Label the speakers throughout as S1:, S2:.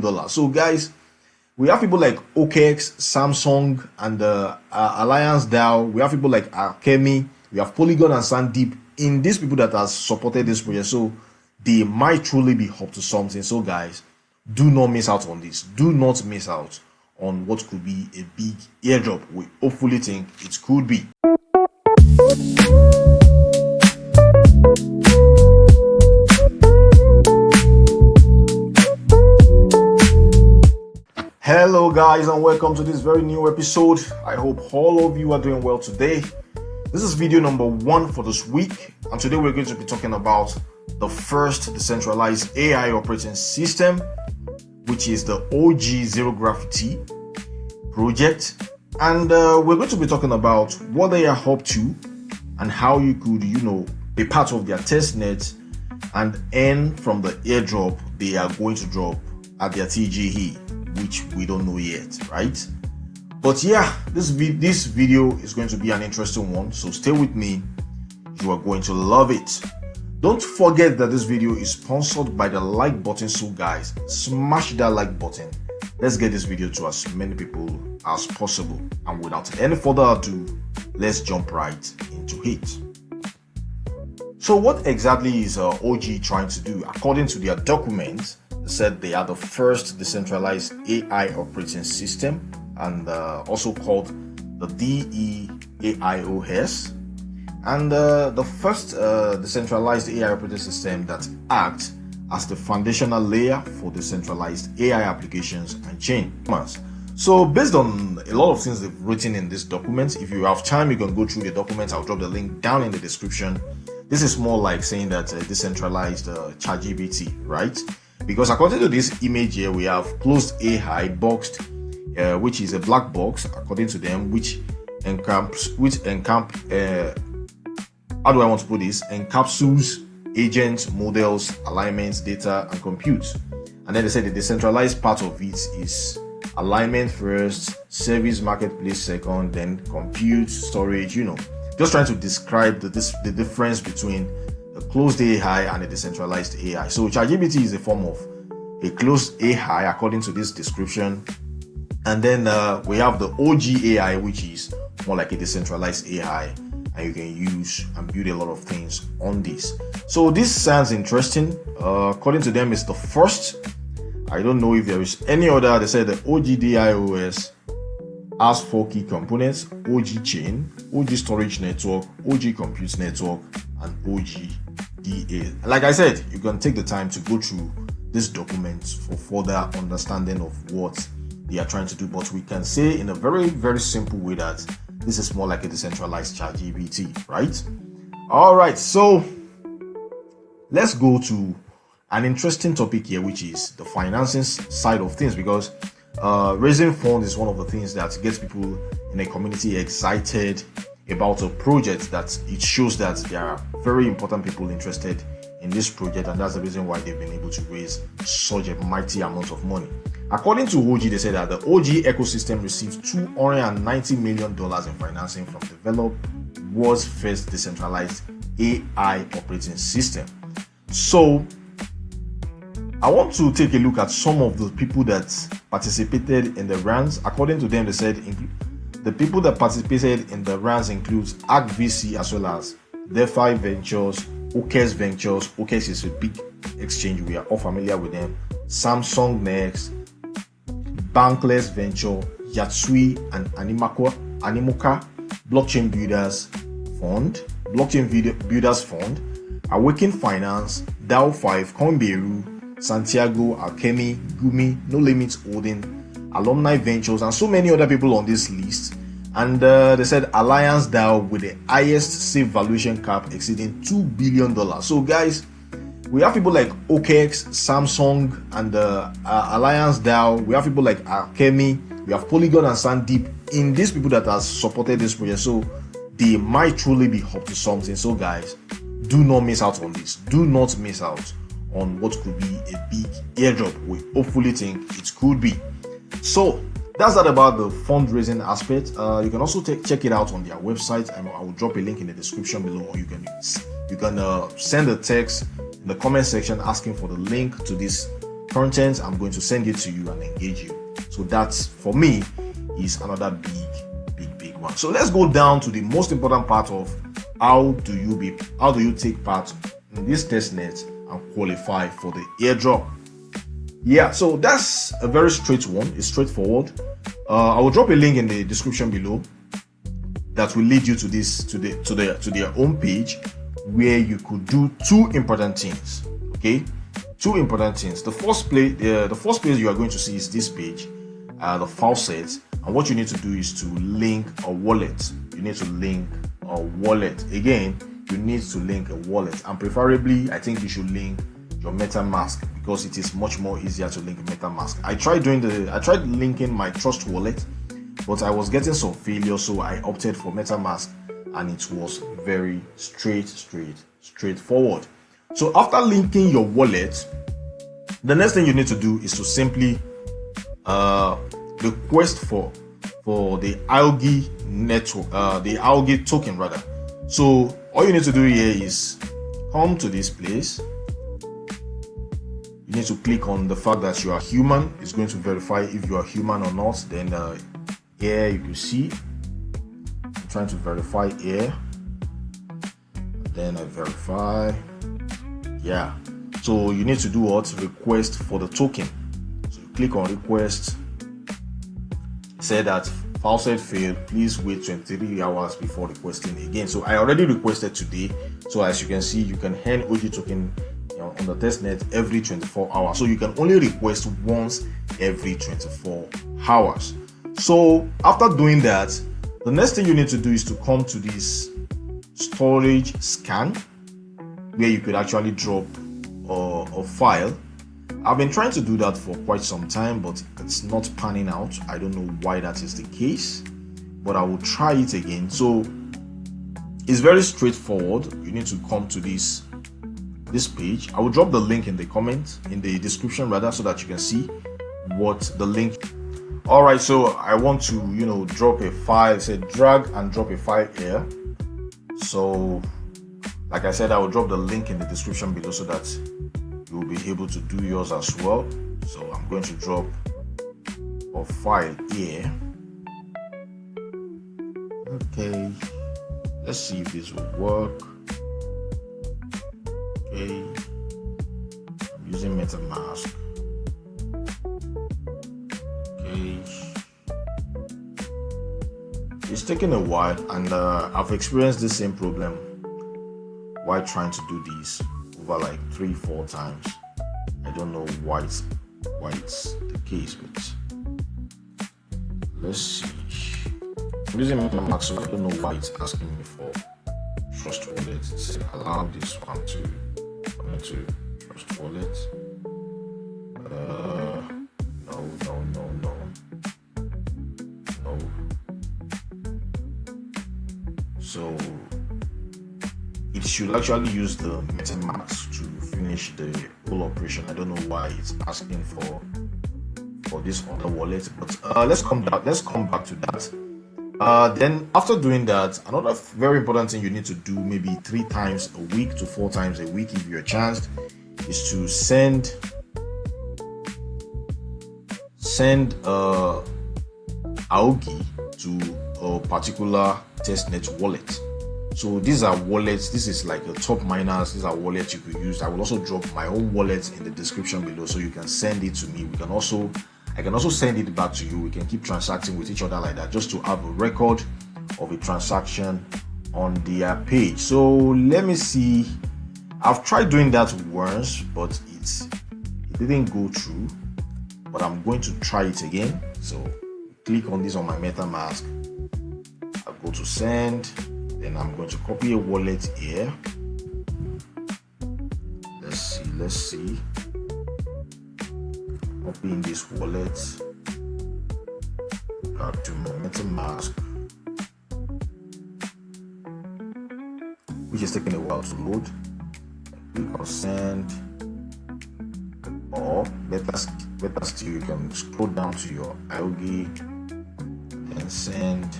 S1: So guys, we have people like Okex, Samsung, and Alliance DAO. We have people like Alchemy. We have Polygon and Sandeep in these people that have supported this project. So they might truly be up to something. So guys, do not miss out on this. Do not miss out on what could be a big airdrop. We hopefully think it could be. Hello guys, and welcome to this very new episode. I hope all of you are doing well today. This is video number 1 for this week, and today we're going to be talking about the first decentralized AI operating system, which is the OG Zero Gravity project. And we're going to be talking about what they are up to and how you could, be part of their testnet and earn from the airdrop they are going to drop at their TGE, which we don't know yet, right? But yeah, this video is going to be an interesting one, so stay with me. You are going to love it. Don't forget that this video is sponsored by the like button, so guys, smash that like button. Let's get this video to as many people as possible, and without any further ado, let's jump right into it. So what exactly is OG trying to do? According to their document, they said they are the first decentralized AI operating system, and also called the DEAIOS, and the first decentralized AI operating system that acts as the foundational layer for decentralized AI applications and chain. So based on a lot of things they've written in this document, if you have time, you can go through the document. I'll drop the link down in the description. This is more like saying that decentralized ChatGPT, right? Because according to this image here, we have closed AI boxed, which is a black box, according to them, which encapsulates agents, models, alignments, data, and compute. And then they said the decentralized part of it is alignment first, service marketplace second, then compute, storage, just trying to describe the difference between the closed AI and a decentralized AI. So ChatGPT is a form of a closed AI according to this description. And then we have the OG AI, which is more like a decentralized AI, and you can use and build a lot of things on this. So this sounds interesting. According to them, it's the first. I don't know if there is any other. They said the OG DIOS has 4 key components: OG chain, OG storage network, OG compute network, and OG DA. Like I said, you can take the time to go through this document for further understanding of what they are trying to do. But we can say in a very, very simple way that this is more like a decentralized ChatGPT, right? All right, so let's go to an interesting topic here, which is the financing side of things, because raising funds is one of the things that gets people in a community excited about a project, that it shows that there are very important people interested in this project, and that's the reason why they've been able to raise such a mighty amount of money. According to OG, they said that the OG ecosystem received $290 million in financing from develop world's first decentralized AI operating system. So I want to take a look at some of the people that participated in the rounds. According to them, they said the people that participated in the rounds includes ARC VC as well as DeFi Ventures, Okex Ventures. Okex is a big exchange, we are all familiar with them. Samsung Next, Bankless Venture, Yatsui and Animoca, Blockchain Builders Fund, Awaken Finance, DAO5, Coinberu, Santiago, Alchemy, Gumi, No Limits Holding, Alumni Ventures, and so many other people on this list. And they said Alliance DAO with the highest safe valuation cap exceeding $2 billion. So guys, we have people like Okex, Samsung, and Alliance DAO. We have people like Alchemy. We have Polygon and Sandeep in these people that have supported this project. So they might truly be up to something. So guys, do not miss out on this. Do not miss out on what could be a big airdrop. We hopefully think it could be. So that's that about the fundraising aspect. You can also check it out on their website. I will drop a link in the description below, or you can send a text in the comment section asking for the link to this content, I'm going to send it to you and engage you. So that's, for me, is another big one. So let's go down to the most important part of how do you take part in this testnet and qualify for the airdrop. Yeah, so that's a very straight one. It's straightforward. I will drop a link in the description below that will lead you to their home page, where you could do two important things. Okay, two important things. The first place you are going to see is this page, the faucet. And what you need to do is to link a wallet. You need to link a wallet. Again, you need to link a wallet, and preferably, I think you should link your MetaMask, because it is much more easier to link MetaMask. I tried linking my Trust wallet, but I was getting some failure, so I opted for MetaMask, and it was very straightforward. So after linking your wallet, the next thing you need to do is to simply request for the algae network, the algae token rather. So all you need to do here is come to this place. You need to click on the fact that you are human. It's going to verify if you are human or not. Then here you can see I'm trying to verify here. Then I verify. Yeah, so you need to do what? Request for the token. So you click on request. Say that faucet failed, please wait 23 hours before requesting again. So I already requested today. So as you can see, you can earn OG token on the testnet every 24 hours. So you can only request once every 24 hours. So after doing that, the next thing you need to do is to come to this storage scan, where you could actually drop a file. I've been trying to do that for quite some time, but it's not panning out. I don't know why that is the case, but I will try it again. So it's very straightforward. You need to come to this page. I will drop the link in the description rather, so that you can see what the link. All right, so I want to drop a file. Say drag and drop a file here. So like I said, I will drop the link in the description below so that you will be able to do yours as well. So I'm going to drop a file here. Okay, let's see if this will work. Okay, I'm using MetaMask. Okay, it's taking a while, and I've experienced the same problem while trying to do this over like 3-4 times. I don't know why it's the case, but let's see. I'm using MetaMask, so I don't know why it's asking me for Trust wallet. It's allow this one to come into Trust wallet. No. So it should actually use the MetaMask to finish the whole operation. I don't know why it's asking for this other wallet, but let's come back to that. Then after doing that, another very important thing you need to do, maybe 3 times a week to 4 times a week if you're chanced, is to send algae to a particular testnet wallet. So these are wallets. This is like a top miners. These are wallets you could use. I will also drop my own wallet in the description below, so you can send it to me. I can also send it back to you. We can keep transacting with each other like that, just to have a record of a transaction on their page. So let me see. I've tried doing that once, but it didn't go through. But I'm going to try it again. So click on this on my MetaMask. I'll go to send. Then I'm going to copy a wallet here. Let's see. Copying this wallet. Back to my MetaMask, which is taking a while to load. Click on send. Or better still, you can scroll down to your algae and send.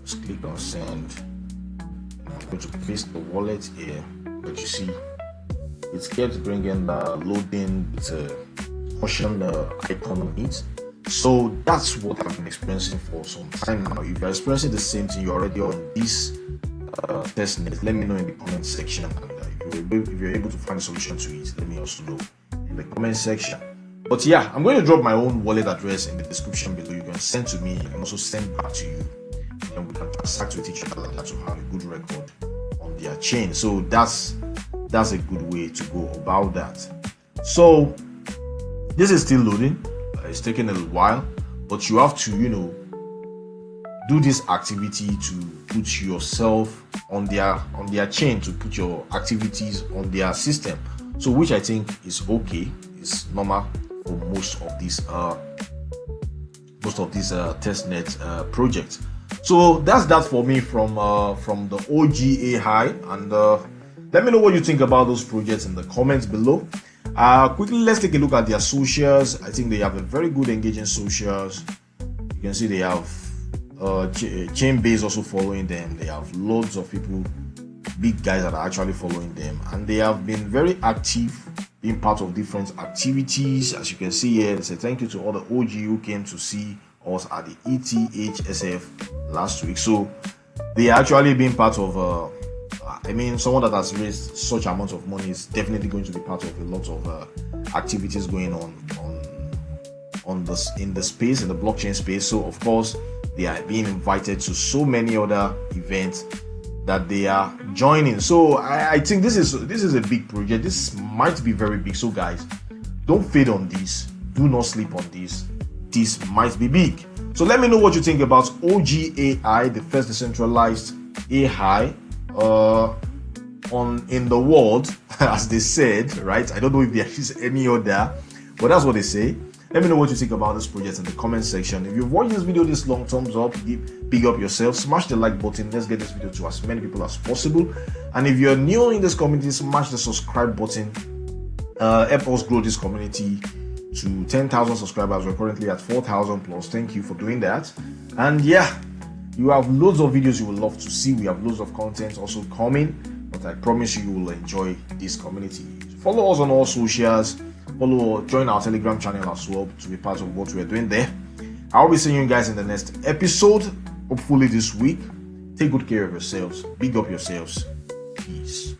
S1: Just click on send. I'm going to paste the wallet here, but you see It kept bringing loading with a caution icon on it. So that's what I've been experiencing for some time now. If you're experiencing the same thing, you're already on this testnet, let me know in the comment section. And if you're able to find a solution to it, let me also know in the comment section. But yeah, I'm going to drop my own wallet address in the description below. You can send to me, I can also send back to you, and we can transact with each other to have a good record on their chain. So that's a good way to go about that. So this is still loading. It's taking a little while, but you have to, do this activity to put yourself on their chain, to put your activities on their system. So which I think is okay, it's normal for most of these testnet projects. So that's that for me from the OG AI, and let me know what you think about those projects in the comments below. Quickly, let's take a look at their socials. I think they have a very good engaging socials. You can see they have Chainbase also following them. They have loads of people, big guys that are actually following them, and they have been very active, being part of different activities. As you can see here, they say thank you to all the OG who came to see us at the ETHSF last week. So they are actually being part of someone that has raised such amount of money is definitely going to be part of a lot of activities going on this in the space, in the blockchain space. So of course they are being invited to so many other events that they are joining. So I think this is a big project. This might be very big. So guys, don't fade on this. Do not sleep on this. This might be big. So let me know what you think about OG AI, the first decentralized AI in the world, as they said, right? I don't know if there is any other, but that's what they say. Let me know what you think about this project in the comment section. If you've watched this video this long, thumbs up, big up yourself, smash the like button. Let's get this video to as many people as possible. And if you're new in this community, smash the subscribe button. Help us grow this community to 10,000 subscribers. We're currently at 4,000 plus. Thank you for doing that. And yeah, you have loads of videos you will love to see. We have loads of content also coming, but I promise you will enjoy this community. Follow us on all socials. Join our Telegram channel as well to be part of what we're doing there. I'll be seeing you guys in the next episode, hopefully this week. Take good care of yourselves. Big up yourselves. Peace.